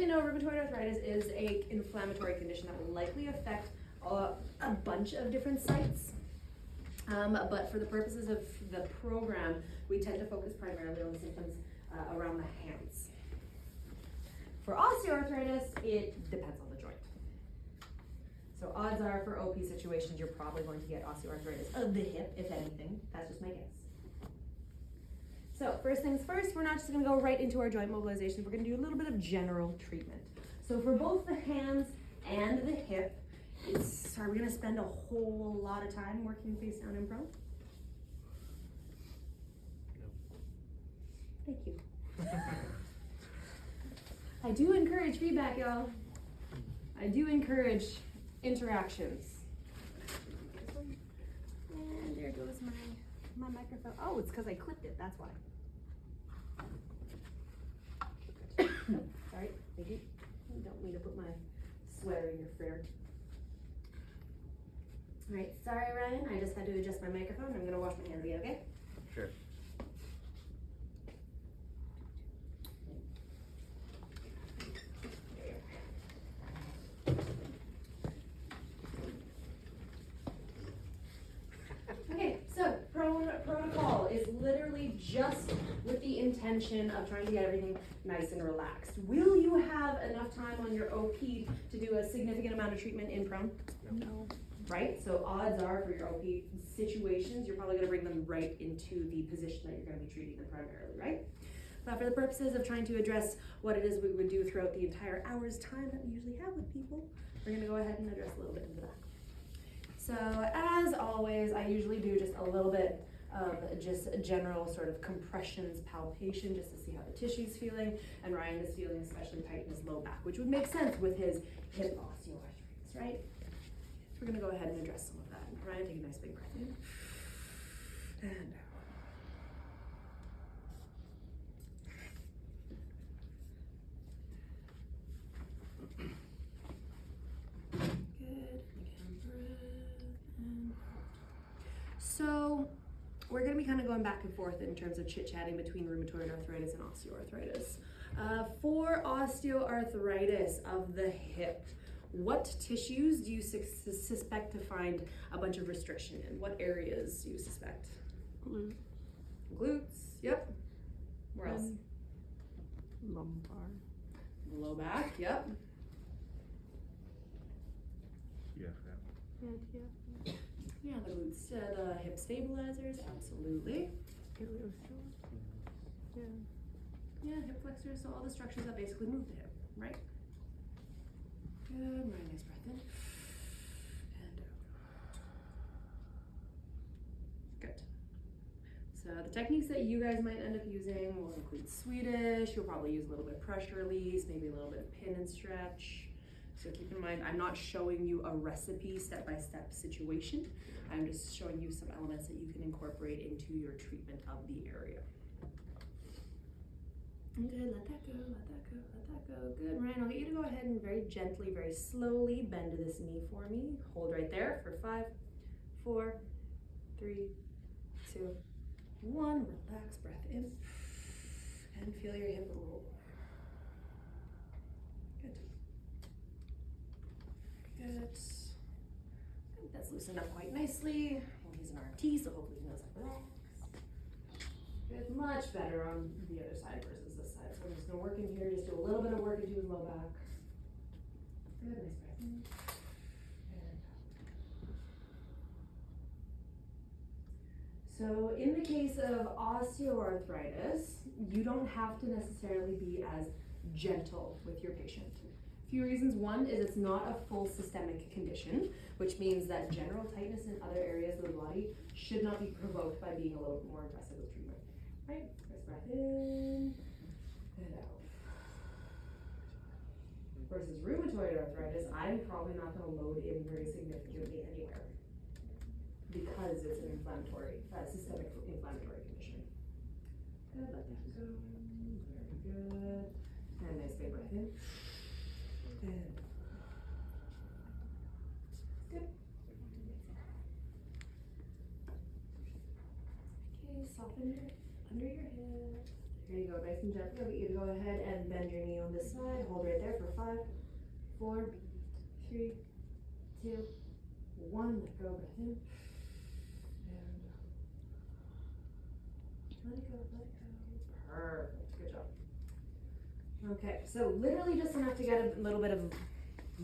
know, rheumatoid arthritis is an inflammatory condition that will likely affect a bunch of different sites. But for the purposes of the program, we tend to focus primarily on the symptoms around the hands. For osteoarthritis, it depends on the joint. So odds are for OP situations, you're probably going to get osteoarthritis of the hip, if anything. That's just my guess. So first things first, we're not just gonna go right into our joint mobilization. We're gonna do a little bit of general treatment. So for both the hands and the hip, are we gonna spend a whole lot of time working face down and prone? No. Thank you. I do encourage feedback, y'all. I do encourage interactions. And there goes my microphone. Oh, it's because I clipped it, that's why. Sorry, thank you. You don't need to put my sweater in your fur. All right, sorry Ryan, I just had to adjust my microphone. I'm gonna wash my hands again, okay? Sure. Okay, so protocol is literally just with the intention of trying to get everything nice and relaxed. Will you have enough time on your OP to do a significant amount of treatment in prone? No. Right? So odds are for your OP situations, you're probably gonna bring them right into the position that you're gonna be treating them primarily, right? But for the purposes of trying to address what it is we would do throughout the entire hour's time that we usually have with people, we're gonna go ahead and address a little bit into that. So as always, I usually do just a little bit of just a general sort of compressions, palpation, just to see how the tissue's feeling. And Ryan is feeling especially tight in his low back, which would make sense with his hip osteoarthritis, right? So we're gonna go ahead and address some of that. Ryan, take a nice big breath in. And out. So we're going to be kind of going back and forth in terms of chit-chatting between rheumatoid arthritis and osteoarthritis. For osteoarthritis of the hip, what tissues do you suspect to find a bunch of restriction in? What areas do you suspect? Glute. Glutes, yep. Where else? Lumbar. Low back, yep. Yeah. Yeah, the glutes, the hip stabilizers, absolutely. Iliosternum. Yeah. Yeah, hip flexors, so all the structures that basically move the hip, right? Good, very nice breath in. And out. Good. So the techniques that you guys might end up using will include Swedish, you'll probably use a little bit of pressure release, maybe a little bit of pin and stretch. So keep in mind, I'm not showing you a recipe step-by-step situation. I'm just showing you some elements that you can incorporate into your treatment of the area. Good, let that go, let that go, let that go. Good, Ryan, I'll get you to go ahead and very gently, very slowly bend this knee for me. Hold right there for 5, 4, 3, 2, 1. Relax, breath in. And feel your hip roll. Good. Good. I think that's loosened up quite nicely. Well, he's an RT, so hopefully he knows how to relax. Good, much better on the other side versus this side. So I'm just gonna work in here, just do a little bit of work into his low back. Good, nice breath in. And so in the case of osteoarthritis, you don't have to necessarily be as gentle with your patient. A few reasons. One is it's not a full systemic condition, which means that general tightness in other areas of the body should not be provoked by being a little bit more aggressive with treatment. Right? Nice breath in and out. Versus rheumatoid arthritis, I'm probably not going to load in very significantly anywhere because it's an inflammatory, systemic inflammatory condition. Good, let that go. Very good. And nice big breath in. And good. Okay, soften it under your hip. There you go, nice and gently. I'll get you to go ahead and bend your knee on this side. Hold right there for 5, 4, 3, 2, 1. Let go, breath in. And let it go, let it go. Perfect, good job. Okay, so literally just enough to get a little bit of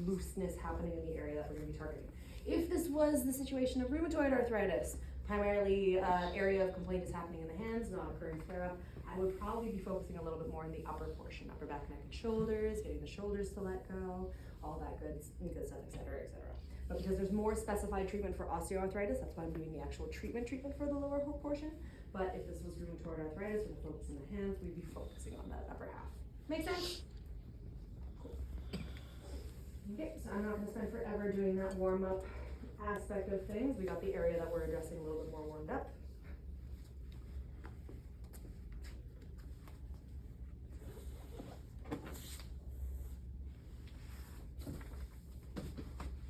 looseness happening in the area that we're going to be targeting. If this was the situation of rheumatoid arthritis, primarily area of complaint is happening in the hands, not occurring flare-up, I would probably be focusing a little bit more in the upper portion, upper back, neck, and shoulders, getting the shoulders to let go, all that good stuff, et cetera, et cetera. But because there's more specified treatment for osteoarthritis, that's why I'm doing the actual treatment for the lower whole portion. But if this was rheumatoid arthritis, we're focusing the hands, we'd be focusing on that upper half. Make sense? Cool. Okay, so I'm not gonna spend forever doing that warm-up aspect of things. We got the area that we're addressing a little bit more warmed up.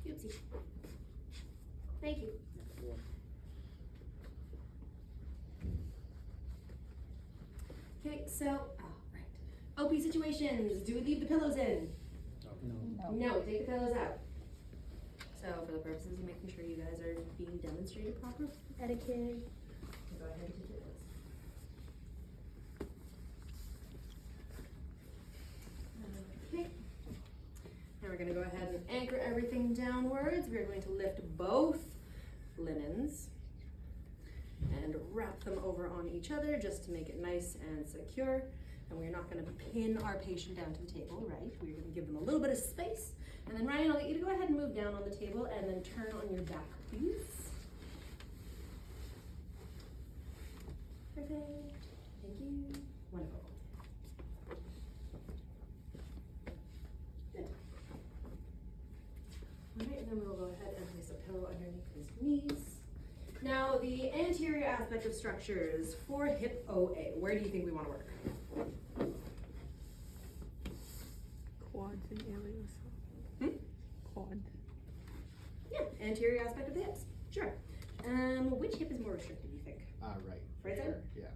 Oopsie. Thank you. Okay, so, right. OP situations, do we leave the pillows in? No, take the pillows out. So for the purposes of making sure you guys are being demonstrated proper etiquette, go ahead and take the pillows. Okay. Now we're going to go ahead and anchor everything downwards. We're going to lift both linens and wrap them over on each other just to make it nice and secure. And we're not going to pin our patient down to the table, right? We're going to give them a little bit of space. And then Ryan, I'll get you to go ahead and move down on the table and then turn on your back, please. Perfect. Thank you. Wonderful. Good. All right, and then we'll go ahead and place a pillow underneath his knees. Now, the anterior aspect of structures for hip OA, where do you think we want to work? Quads and ilios. Quads. Yeah, anterior aspect of the hips. Sure. Which hip is more restricted, do you think? Right. Right side? Sure, yeah.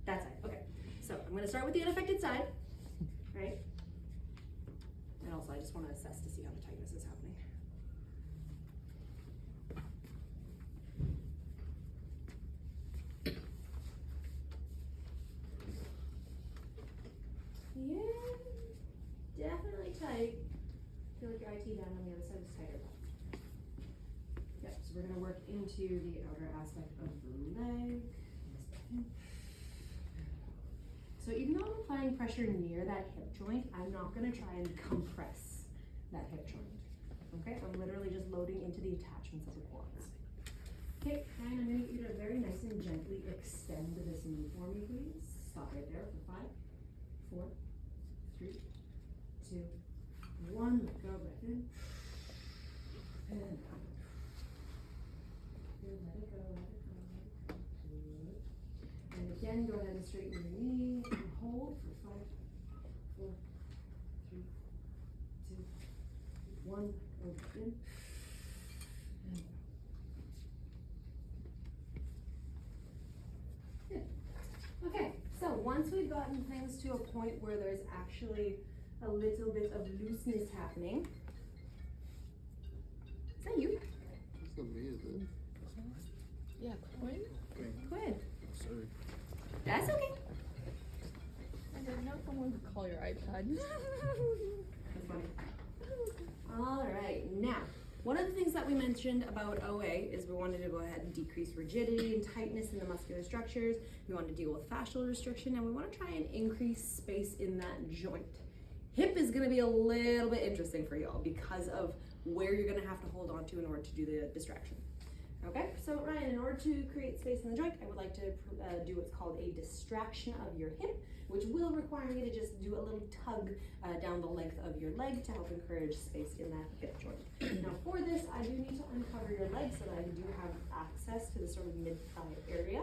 That side, okay. So I'm going to start with the unaffected side, right? And also I just want to assess to see how the tightness is happening. Yeah, definitely tight. I feel like your IT down on the other side is tighter. Yep, so we're gonna work into the outer aspect of the leg. So even though I'm applying pressure near that hip joint, I'm not gonna try and compress that hip joint. Okay, I'm literally just loading into the attachments of the quads. Okay, Ryan, I'm gonna get you to very nice and gently extend this knee for me, please. Stop right there for 5, 4, 3, 2, 1. Let go, breath in. And out. Good, let it go, let it go, let it go. Good. And again, go ahead and straighten your knee and hold for 5, 4, 3, 2, 1. Go breath in. And out. Good. Okay, so once we've gotten things to a point where there's actually a little bit of looseness happening. Is that you? It's amazing. Yeah, Quinn? Quinn. Sorry. That's okay. I did not someone to call your iPad. That's funny. All right, now, one of the things that we mentioned about OA is we wanted to go ahead and decrease rigidity and tightness in the muscular structures. We want to deal with fascial restriction, and we want to try and increase space in that joint. Hip is going to be a little bit interesting for y'all because of where you're going to have to hold on to in order to do the distraction. Okay, so Ryan, in order to create space in the joint, I would like to do what's called a distraction of your hip, which will require me to just do a little tug down the length of your leg to help encourage space in that hip joint. Now for this, I do need to uncover your leg so that I do have access to the sort of mid-thigh area.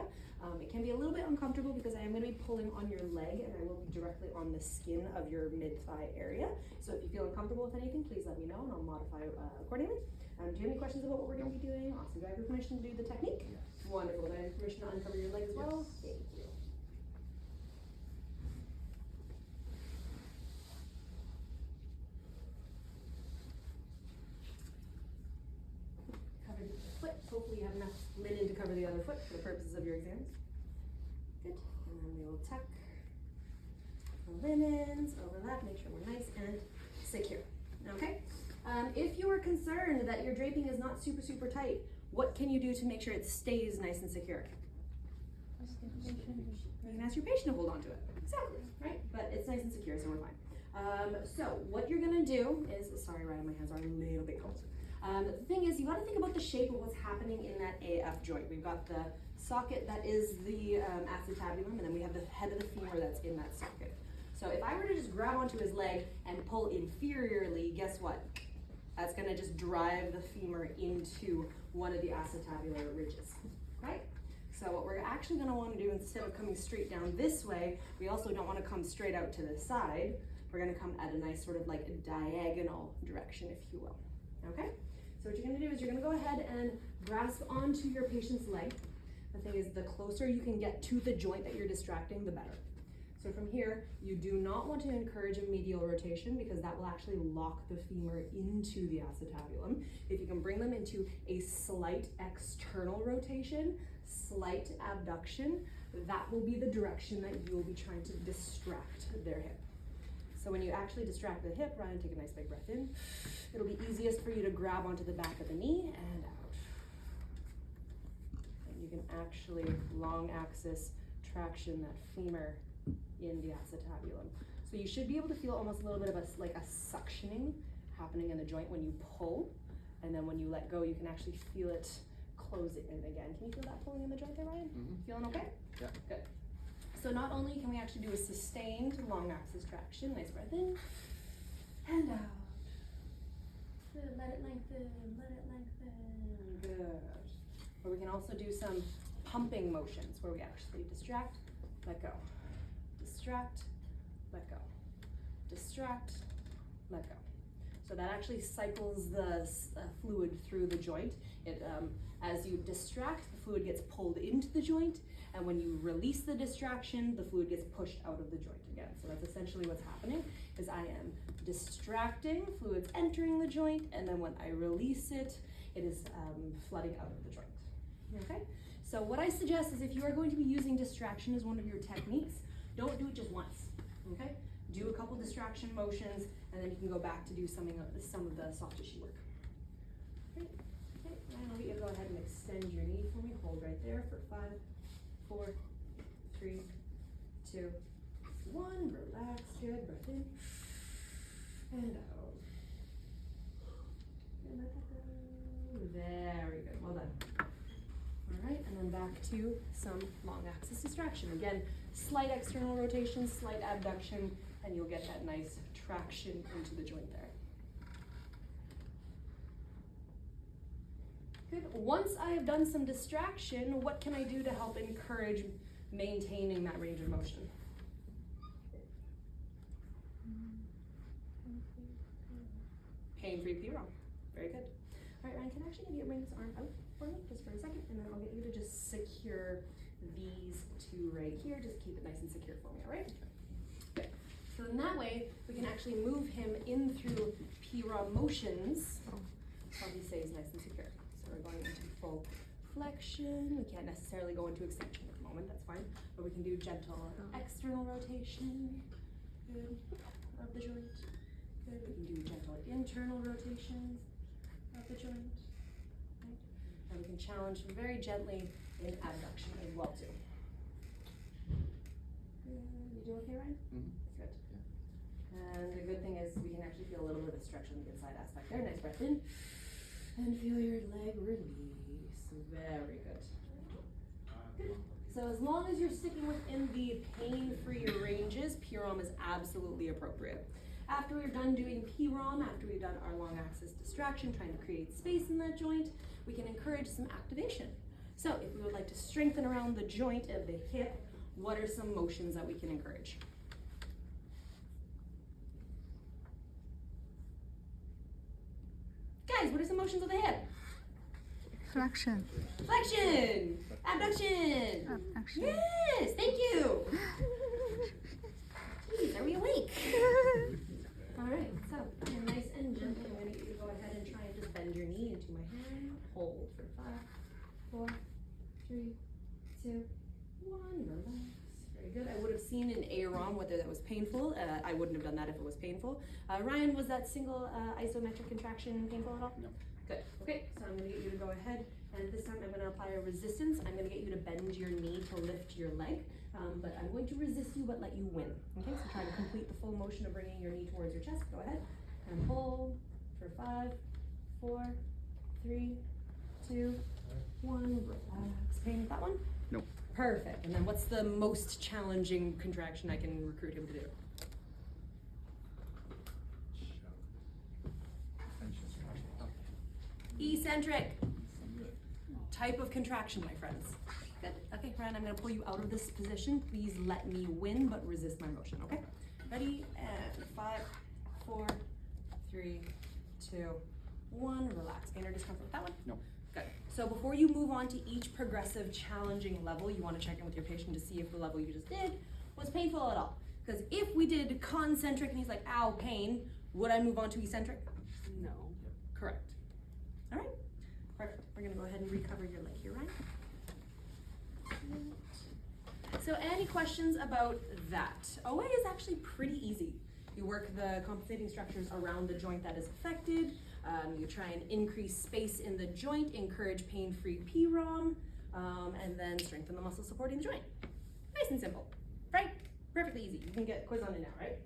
It can be a little bit uncomfortable because I am going to be pulling on your leg and I will be directly on the skin of your mid-thigh area. So if you feel uncomfortable with anything, please let me know and I'll modify accordingly. Do you have any questions about what we're going to be doing? Awesome. Do I have your permission to do the technique? Yes. Wonderful. Do I have your permission to uncover your leg as well? Yes. Thank you. cover the other foot for the purposes of your exams. Good. And then we will tuck the linens, overlap, make sure we're nice and secure. Okay? If you are concerned that your draping is not super, super tight, what can you do to make sure it stays nice and secure? You can ask your patient to hold on to it. Exactly, right? But it's nice and secure, so we're fine. So what you're gonna do is, sorry, right, my hands are a little bit cold. The thing is, you gotta think about the shape of what's happening in that AF joint. We've got the socket that is the acetabulum, and then we have the head of the femur that's in that socket. So if I were to just grab onto his leg and pull inferiorly, guess what? That's gonna just drive the femur into one of the acetabular ridges, right? So what we're actually gonna wanna do, instead of coming straight down this way, we also don't wanna come straight out to the side. We're gonna come at a nice sort of like a diagonal direction, if you will, okay? So what you're gonna do is you're gonna go ahead and grasp onto your patient's leg. The thing is, the closer you can get to the joint that you're distracting, the better. So from here, you do not want to encourage a medial rotation because that will actually lock the femur into the acetabulum. If you can bring them into a slight external rotation, slight abduction, that will be the direction that you will be trying to distract their hip. So when you actually distract the hip, Ryan, take a nice big breath in. It'll be easiest for you to grab onto the back of the knee and out. And you can actually long axis traction that femur in the acetabulum. So you should be able to feel almost a little bit of like a suctioning happening in the joint when you pull, and then when you let go, you can actually feel it close it in again. Can you feel that pulling in the joint there, Ryan? Mm-hmm. Feeling okay? Yeah. Good. So not only can we actually do a sustained long axis traction, nice breath in, and out. Good, let it lengthen, let it lengthen, good. Or we can also do some pumping motions where we actually distract, let go. Distract, let go. Distract, let go. So that actually cycles the fluid through the joint. As you distract, the fluid gets pulled into the joint, and when you release the distraction, the fluid gets pushed out of the joint again. So that's essentially what's happening, is I am distracting, fluid's entering the joint, and then when I release it, it is flooding out of the joint, okay? So what I suggest is if you are going to be using distraction as one of your techniques, don't do it just once, okay? Do a couple distraction motions, and then you can go back to do some of the soft tissue work. Great. Okay, and I'll get you to go ahead and extend your knee for me. Hold right there for 5, 4, 3, 2, 1. Relax, good, breath in, and out. And let that go. Very good, well done. All right, and then back to some long axis distraction. Again, slight external rotation, slight abduction, and you'll get that nice traction into the joint there. Good. Once I have done some distraction, what can I do to help encourage maintaining that range of motion? Pain-free P-ROM. Very good. All right, Ryan, can I actually get you to bring this arm out for me just for a second, and then I'll get you to just secure these two right here. Just keep it nice and secure for me, all right? Okay. So in that way, we can actually move him in through P-ROM motions while he stays nice and secure. So we're going into full flexion. We can't necessarily go into extension at the moment, that's fine. But we can do gentle external rotation. Good. Of the joint. Good. We can do gentle internal rotations of the joint. Right. And we can challenge very gently in abduction as well too. Good. You do okay, Ryan? Mm-hmm. Good. Yeah. And the good thing is we can actually feel a little bit of a stretch on the inside aspect there. Nice breath in. And feel your leg release. Very good. Good. So as long as you're sticking within the pain-free ranges, P-ROM is absolutely appropriate. After we're done doing P-ROM, after we've done our long axis distraction, trying to create space in that joint, we can encourage some activation. So if we would like to strengthen around the joint of the hip, what are some motions that we can encourage? Guys, what are some motions of the hip? Flexion. Flexion! Abduction! Abduction. Yes, thank you! Jeez, are we awake? Alright, so nice and gentle. I'm going to get you to go ahead and try and just bend your knee into my hand. Hold for 5, 4, 3, 2, 1, relax. Very good. I would have seen in AROM whether that was painful. I wouldn't have done that if it was painful. Ryan, was that single isometric contraction painful at all? No. Good. Okay, so I'm going to get you to go ahead, and this time I'm going to apply a resistance. I'm going to get you to bend your knee to lift your leg, but I'm going to resist you but let you win. Okay, so try to complete the full motion of bringing your knee towards your chest. Go ahead and hold for 5, 4, 3, 2, 1. Relax. Pain with that one? No. Perfect. And then what's the most challenging contraction I can recruit him to do? Eccentric. Type of contraction, my friends. Good. Okay, Ryan, I'm going to pull you out of this position. Please let me win, but resist my motion, okay? Ready? And 5, 4, 3, 2, 1. Relax. Pain or discomfort with that one? No. Good. So before you move on to each progressive challenging level, you want to check in with your patient to see if the level you just did was painful at all. Because if we did concentric and he's like, ow, pain, would I move on to eccentric? No. Correct. All right. Perfect. We're going to go ahead and recover your leg here, Ryan. So any questions about that? OA is actually pretty easy. You work the compensating structures around the joint that is affected. You try and increase space in the joint, encourage pain-free PROM, and then strengthen the muscles supporting the joint. Nice and simple, right? Perfectly easy. You can get quiz on it now, right?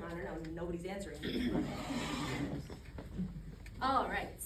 I don't know, nobody's answering. All right,